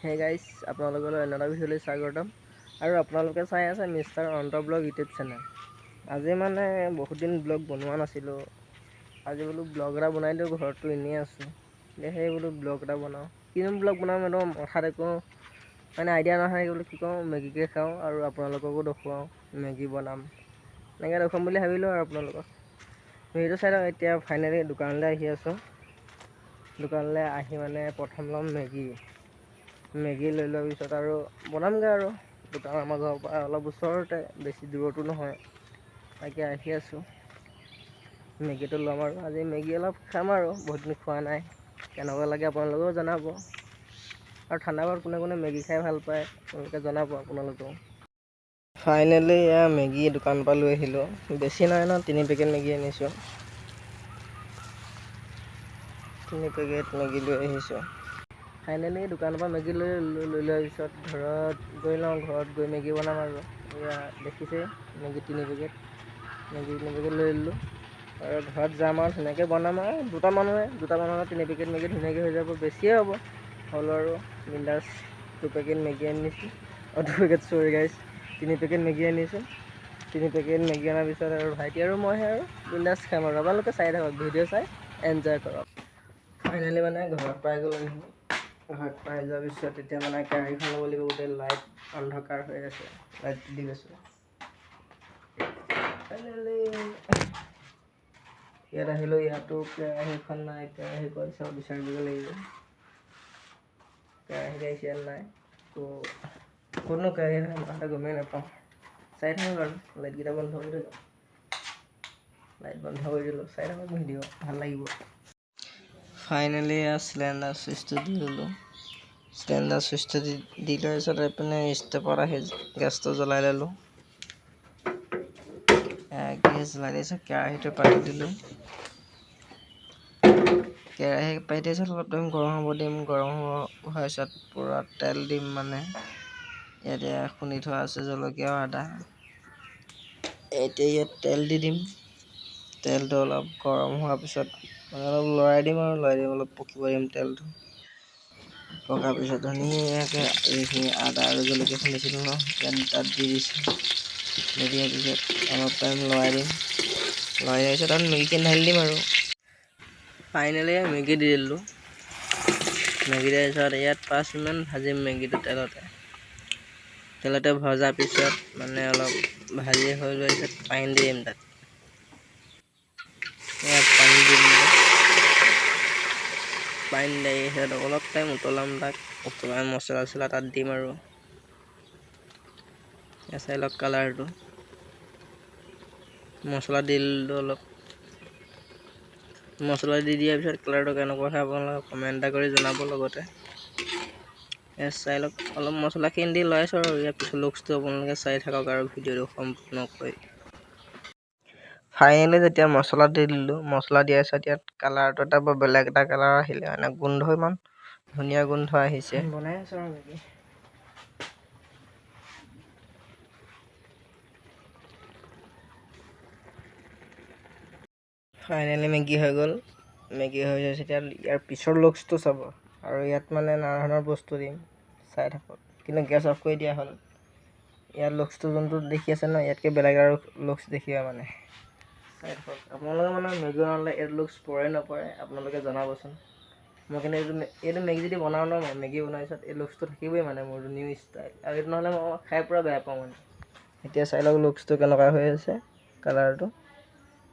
Hey guys, আপোনালোকলৈ অন্য এটা ভিডিঅ'লৈ স্বাগতম। আৰু আপোনালোকে চাই আছে মিষ্টাৰ অন্ত ব্লগ ইউটিউব চেনেল। আজি মানে বহুত দিন ব্লগ বনোৱা নাছিলোঁ। আজি বোলো ব্লগ এটা বনাই দিওঁ, ঘৰতটো এনেই আছোঁ, সেই বোলো ব্লগ এটা বনাওঁ। কিনো ব্লগ বনাম এইটো মাথাত একো মানে আইডিয়া নহয়। বোলো কি কওঁ, মেগীকে খাওঁ আৰু আপোনালোককো দেখুৱাওঁ মেগী বনাম, এনেকৈ দেখুৱাম বুলি ভাবিলোঁ আৰু আপোনালোকক। ভিডিঅ'টো চাই লওক। এতিয়া ফাইনেলি দোকানলৈ আহি আছোঁ। দোকানলৈ আহি মানে প্ৰথম ল'ম মেগী লৈ লোৱাৰ পিছত আৰু বনামগৈ আৰু। দোকান আমাৰ ঘৰৰ পৰা অলপ ওচৰতে, বেছি দূৰতো নহয়। তাকে আহি আছোঁ, মেগীটো ল'ম আৰু আজি মেগী অলপ খাম আৰু বহুত দিন খোৱা নাই। কেনেকুৱা লাগে আপোনালোকেও জনাব। আৰু ঠাণ্ডা পানীত কোনে কোনে মেগী খাই ভাল পায় তেওঁলোকে জনাব আপোনালোকেও। ফাইনেলি এয়া মেগী দোকানৰ পৰা লৈ আহিলোঁ। বেছি নাই ন, 3 পেকেট মেগী আনিছোঁ। 3 পেকেট মেগী লৈ আহিছোঁ। ফাইনেলি দোকানৰ পৰা মেগী লৈ লোৱাৰ পিছত ঘৰত গৈ লওঁ। ঘৰত গৈ মেগী বনাম আৰু। এয়া দেখিছে মেগী 3 পেকেট লৈ ল'লোঁ আৰু ঘৰত যাম আৰু ধুনীয়াকৈ বনাম আৰু। দুটা মানুহৰ 3 পেকেট মেগী ধুনীয়াকৈ হৈ যাব। বেছিয়ে হ'ব হ'লেও আৰু বিন্দাছ 2 পেকেট মেগী আনিছোঁ। 2 পেকেট চৰি গাইছ, 3 পেকেট মেগী আনিছোঁ। 3 পেকেট মেগী অনাৰ পিছত আৰু ভাইটি আৰু মইহে আৰু বিন্দাছ খাম আৰু। আপোনালোকে চাই থাকক, ভিডিঅ' চাই এনজয় কৰক। ফাইনেলি মানে ঘৰত পাই গ'লোঁ। ঘৰত পাই যোৱাৰ পিছত এতিয়া মানে কেৰাহীখন ল'ব লাগিব। গোটেই লাইট অন্ধকাৰ হৈ আছে, লাইট দি গৈছোঁ। ফাইনেলি ইয়াত আহিলোঁ, ইয়াতো কেৰাহীখন নাই। কেৰাহী ক'ত আছে বিচাৰিবগৈ লাগিব। কেৰাহী গাইছ ইয়াত নাই, ক'তনো কেৰাহী আছে মই গমেই নাপাওঁ। চাই থাকক আৰু, লাইটকেইটা বন্ধ কৰি থৈ যাওঁ। লাইট বন্ধ কৰি দিলোঁ, চাই থাকক ভিডিঅ', ভাল লাগিব। ফাইনেলি চিলিণ্ডাৰ চুইচটো দি ল'লোঁ। চিলিণ্ডাৰ চুইচটো দি লোৱাৰ পিছত এইপিনে ষ্টেপত আহি গেছটো জ্বলাই ল'লোঁ। গেছ জ্বলাই দিছোঁ, কেৰাহীটো পাতি দিলোঁ। কেৰাহী পাতি দিয়াৰ পিছত অলপ টাইম গৰম হ'ব দিম। গৰম হোৱাৰ পিছত পূৰা তেল দিম। মানে ইয়াতে খুন্দি থোৱা আছে জলকীয়া আৰু আদা। এতিয়া ইয়াত তেল দি দিম। তেলটো অলপ গৰম হোৱাৰ পিছত অলপ লৰাই দিম অলপ পকিব দিম তেলটো। পকাৰ পিছত ধুনীয়াকৈ এইখিনি আদা আৰু জলকীয়া খুন্দিছিলোঁ ন, তাত দি দিছোঁ। দি দিয়াৰ পিছত অলপ টাইম লৰাই দিম। লৰাই দিয়াৰ পিছত আৰু মেগীখিনি ঢালি দিম আৰু। ফাইনেলি মেগী দি দিলোঁ। মেগী দিয়াৰ পিছত ইয়াত 5 মিনিটমান ভাজিম মেগীটো তেলতে ভজাৰ পিছত মানে অলপ ভাজি হৈ যোৱাৰ পিছত পানী দিম তাত। ইয়াত পানী দি দিলোঁ। পানী দি পিছত অলপ টাইম উতলাম তাক। উতলাই মছলা চছলা তাত দিম আৰু। চাই লওক কালাৰটো। মছলা দি দিলোঁ অলপ। মছলা দি দিয়াৰ পিছত কালাৰটো কেনেকুৱা হয় আপোনালোকে কমেণ্ট এটা কৰি জনাব লগতে। চাই লওক, অলপ মছলাখিনি দি লৰাইছোঁ আৰু। ইয়াৰ পিছত লুকছটো আপোনালোকে চাই থাকক আৰু ভিডিঅ'টো সম্পূৰ্ণকৈ। ফাইনেলি যেতিয়া মছলা দি দিলোঁ, মছলা দিয়াৰ পিছত ইয়াত কালাৰটো এটা বেলেগ এটা কালাৰ আহিলে, মানে গোন্ধ ইমান ধুনীয়া গোন্ধ আহিছে। বনাই আছোঁ আৰু মেগী। ফাইনেলি মেগী হৈ গ'ল। মেগী হৈ গৈছে। এতিয়া ইয়াৰ পিছৰ লুকছটো চাব। আৰু ইয়াত মানে নানা ধৰণৰ বস্তু দিম, চাই থাকক। কিন্তু গেছ অফ কৰি দিয়া হ'ল। ইয়াৰ লুকছটো যোনটো দেখি আছে ন, ইয়াতকৈ বেলেগ আৰু লুকছ দেখিব মানে। চাই থাকক। আপোনালোকে মানে মেগী বনালে এইটো লুকছ পৰে নপৰে আপোনালোকে জনাবচোন। মই কিন্তু এইটো মেগী যদি বনাওঁ ন, মই মেগী বনোৱাৰ পিছত এই লুকছটো থাকিবই মানে মোৰ নিউ ষ্টাইল। আৰু এইটো নহ'লে মই খাই পূৰা বেয়া পাওঁ মানে। এতিয়া চাই লওক লুকছটো কেনেকুৱা হৈ আছে, কালাৰটো।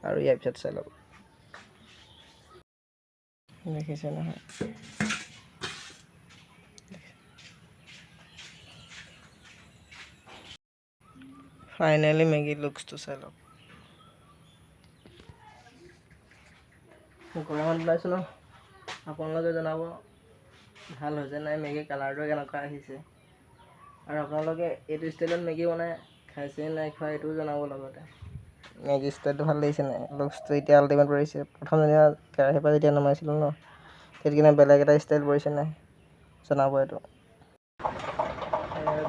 আৰু ইয়াৰ পিছত চাই লওক, দেখিছে নহয়। ফাইনেলি মেগী লুকছটো চাই লওক। গৰমত বনাইছোঁ ন, আপোনালোকে জনাব ভাল হৈছে নাই মেগী, কালাৰটো কেনেকুৱা আহিছে। আৰু আপোনালোকে এইটো ষ্টাইলত মেগী বনাই খাইছে নাই খোৱা এইটোও জনাব লগতে। মেগী ষ্টাইলটো ভাল লাগিছে নাই, লুকছটো এতিয়া আল্টিমেট পৰিছে। প্ৰথম যেতিয়া কেৰাহীৰ পৰা যেতিয়া নমাইছিলোঁ ন, তেতিয়া বেলেগ এটা ষ্টাইল পৰিছে নাই জনাব এইটো।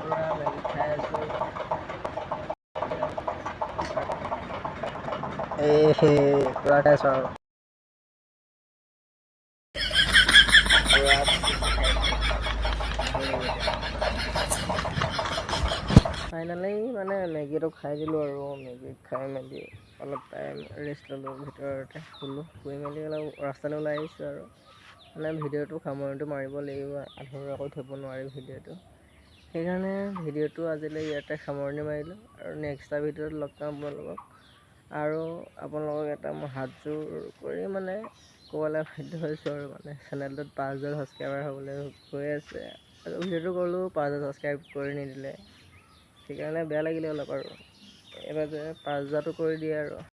পূৰা মেগী খাই আছোঁ। পূৰা খাইছোঁ আৰু। ফাইনেলি মানে মেগীটো খাই দিলোঁ আৰু মেগী খাই মেলি অলপ টাইম ৰেষ্ট ল'লোঁ, ভিতৰতে শুই মেলি অলপ ৰাস্তালৈ ওলাই আহিছোঁ আৰু মানে ভিডিঅ'টো সামৰণিটো মাৰিব লাগিব, আধৰুৱাকৈ থ'ব নোৱাৰি ভিডিঅ'টো। সেইকাৰণে ভিডিঅ'টো আজিলৈ ইয়াতে সামৰণি মাৰিলোঁ আৰু নেক্সট এটা ভিডিঅ'ত লগ পাম আপোনালোকক। আৰু আপোনালোকক এটা মই হাতযোৰ কৰি মানে ক'বলৈ বাধ্য হৈছোঁ আৰু মানে চেনেলটোত 5,000 ছাবস্ক্ৰাইবাৰ হ'বলৈ গৈ আছে আৰু ভিডিঅ'টো ক'লোঁ 5,000 ছাবস্ক্ৰাইব কৰি নিদিলে, সেইকাৰণে বেয়া লাগিলে অলপ আৰু এইবাৰ যে 5,000টো কৰি দিয়ে আৰু।